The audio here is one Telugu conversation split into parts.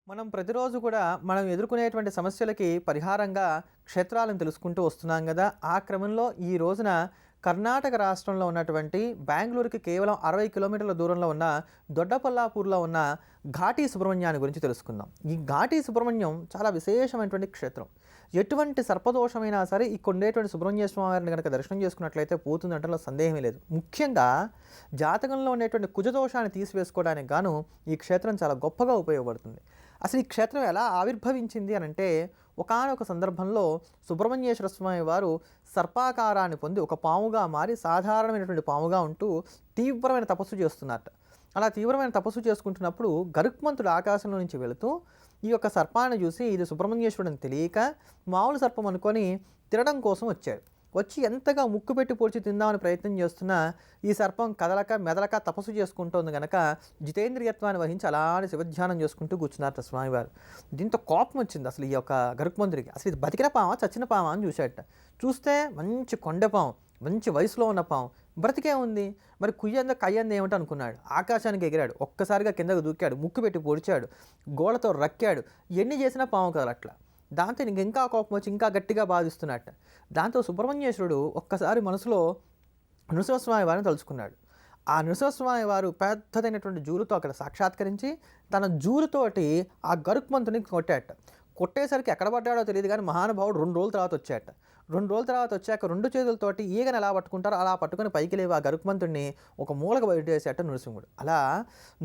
మనం ప్రతిరోజు కూడా మనం ఎదుర్కొనేటువంటి సమస్యలకి పరిహారంగా క్షేత్రాలను తెలుసుకుంటూ వస్తున్నాం కదా. ఆ క్రమంలో ఈ రోజున కర్ణాటక రాష్ట్రంలో ఉన్నటువంటి బెంగుళూరుకి కేవలం 60 కిలోమీటర్ల దూరంలో ఉన్న దొడ్డపల్లాపూర్లో ఉన్న ఘాటీ సుబ్రహ్మణ్యాన్ని గురించి తెలుసుకుందాం. ఈ ఘాటీ సుబ్రహ్మణ్యం చాలా విశేషమైనటువంటి క్షేత్రం. ఎటువంటి సర్పదోషమైనా సరే ఇక్కడ ఉండేటువంటి సుబ్రహ్మణ్య స్వామి వారిని కనుక దర్శనం చేసుకున్నట్లయితే పోతుందంటే సందేహమే లేదు. ముఖ్యంగా జాతకంలో ఉండేటువంటి కుజదోషాన్ని తీసివేసుకోవడానికి గాను ఈ క్షేత్రం చాలా గొప్పగా ఉపయోగపడుతుంది. అసలు ఈ క్షేత్రం ఎలా ఆవిర్భవించింది అని అంటే, ఒకానొక సందర్భంలో సుబ్రహ్మణ్యేశ్వర స్వామి వారు సర్పాకారాన్ని పొంది ఒక పాముగా మారి సాధారణమైనటువంటి పాముగా ఉంటూ తీవ్రమైన తపస్సు చేస్తున్నారట. అలా తీవ్రమైన తపస్సు చేసుకుంటున్నప్పుడు గరుత్మంతుడు ఆకాశంలో నుంచి వెళుతూ ఈ యొక్క సర్పాన్ని చూసి ఇది సుబ్రహ్మణ్యేశ్వరుడని తెలియక మామూలు సర్పం అనుకొని తినడం కోసం వచ్చాడు. వచ్చి ఎంతగా ముక్కు పెట్టి పొడిచి తిందామని ప్రయత్నం చేస్తున్నా ఈ సర్పం కదలక మెదలక తపస్సు చేసుకుంటోంది కనుక జితేంద్రియత్వాన్ని వహించి అలానే శివధ్యానం చేసుకుంటూ కూర్చున్నారట స్వామివారు. దీంతో కోపం వచ్చింది అసలు ఈ యొక్క గరుత్మంతుడికి. అసలు ఇది బతికిన పామా చచ్చిన పామా అని చూశాడట. చూస్తే మంచి కొండపాము, మంచి వయసులో ఉన్న పాము, బ్రతికే ఉంది. మరి కుయ్యంద కయ్యంది ఏమిటి అనుకున్నాడు. ఆకాశానికి ఎగిరాడు, ఒక్కసారిగా కిందకు దూకాడు, ముక్కు పెట్టి పొడిచాడు, గోడతో రక్కాడు. ఎన్ని చేసినా పాము కదలట్లా. దాంతో ఇంకా కోపం వచ్చి ఇంకా గట్టిగా బాధిస్తున్నట్ట. దాంతో సుబ్రహ్మణ్యేశ్వరుడు ఒక్కసారి మనసులో నృసింహస్వామి వారిని తలుచుకున్నాడు. ఆ నృసింహస్వామి వారు పెద్దదైనటువంటి జూలుతో అక్కడ సాక్షాత్కరించి తన జూలుతోటి ఆ గరుత్మంతుని కొట్టాట. కొట్టేసరికి ఎక్కడ పడ్డాడో తెలియదు కానీ మహానుభావుడు 2 రోజుల తర్వాత వచ్చాట. 2 రోజుల తర్వాత వచ్చాక 2 చేతులతోటి ఈగను ఎలా పట్టుకుంటారో అలా పట్టుకొని పైకి లేవు ఆ గరుత్మంతుడిని ఒక మూలకు బయటేసేట నృసింహుడు. అలా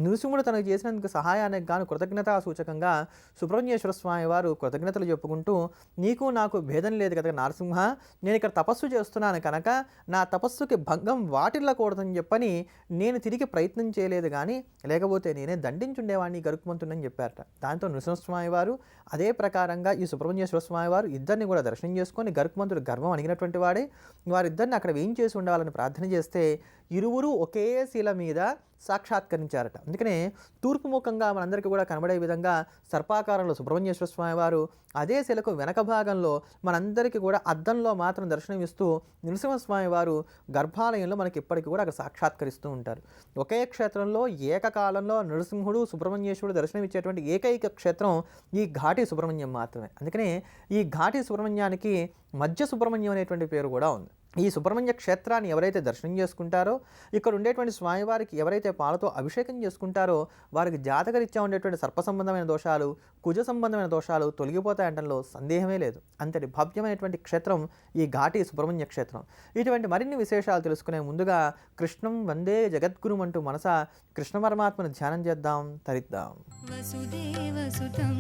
నృసింహుడు తనకు చేసినందుకు సహాయానికి గాను కృతజ్ఞతా సూచకంగా సుబ్రహ్మణ్యేశ్వర స్వామి వారు కృతజ్ఞతలు చెప్పుకుంటూ, నీకు నాకు భేదం లేదు కదా నరసింహ, నేను ఇక్కడ తపస్సు చేస్తున్నాను కనుక నా తపస్సుకి భంగం వాటిల్లకూడదని చెప్పని నేను తిరిగి ప్రయత్నం చేయలేదు, కానీ లేకపోతే నేనే దండించుండేవాడిని గరుత్మంతుడని చెప్పారట. దాంతో నృసింహస్వామి వారు అదే ప్రకారంగా ఈ సుబ్రహ్మణ్యేశ్వర స్వామి వారు ఇద్దరిని కూడా దర్శనం చేసుకొని గరుత్మంతుడు గర్వం అణిగినటువంటి వాడే వారిద్దరిని అక్కడ వేయించేసి ఉండాలని ప్రార్థన చేస్తే ఇరువురు ఒకే శిల మీద సాక్షాత్కరించారట. అందుకనే తూర్పు ముఖంగా మనందరికీ కూడా కనబడే విధంగా సర్పాకారంలో సుబ్రహ్మణ్యేశ్వర స్వామి వారు, అదే శిలకు వెనక భాగంలో మనందరికీ కూడా అద్దంలో మాత్రం దర్శనమిస్తూ నృసింహస్వామి వారు గర్భాలయంలో మనకి ఇప్పటికీ కూడా అక్కడ సాక్షాత్కరిస్తూ ఉంటారు. ఒకే క్షేత్రంలో ఏకకాలంలో నృసింహుడు సుబ్రహ్మణ్యేశ్వరుడు దర్శనమిచ్చేటువంటి ఏకైక క్షేత్రం ఈ ఘాటీ సుబ్రహ్మణ్యం మాత్రమే. అందుకనే ఈ ఘాటీ సుబ్రహ్మణ్యానికి మధ్య సుబ్రహ్మణ్యం అనేటువంటి పేరు కూడా ఉంది. ఈ సుబ్రహ్మణ్య క్షేత్రాన్ని ఎవరైతే దర్శనం చేసుకుంటారో, ఇక్కడ ఉండేటువంటి స్వామివారికి ఎవరైతే పాలతో అభిషేకం చేసుకుంటారో వారికి జాతకరీత్యా ఉండేటువంటి సర్ప సంబంధమైన దోషాలు, కుజ సంబంధమైన దోషాలు తొలగిపోతాయంటంలో సందేహమే లేదు. అంతటి భవ్యమైనటువంటి క్షేత్రం ఈ ఘాటీ సుబ్రహ్మణ్య క్షేత్రం. ఇటువంటి మరిన్ని విశేషాలు తెలుసుకునే ముందుగా కృష్ణం వందే జగద్గురుం అంటూ మనస కృష్ణ పరమాత్మను ధ్యానం చేద్దాం, తరిద్దాం. వసుదేవ సుతం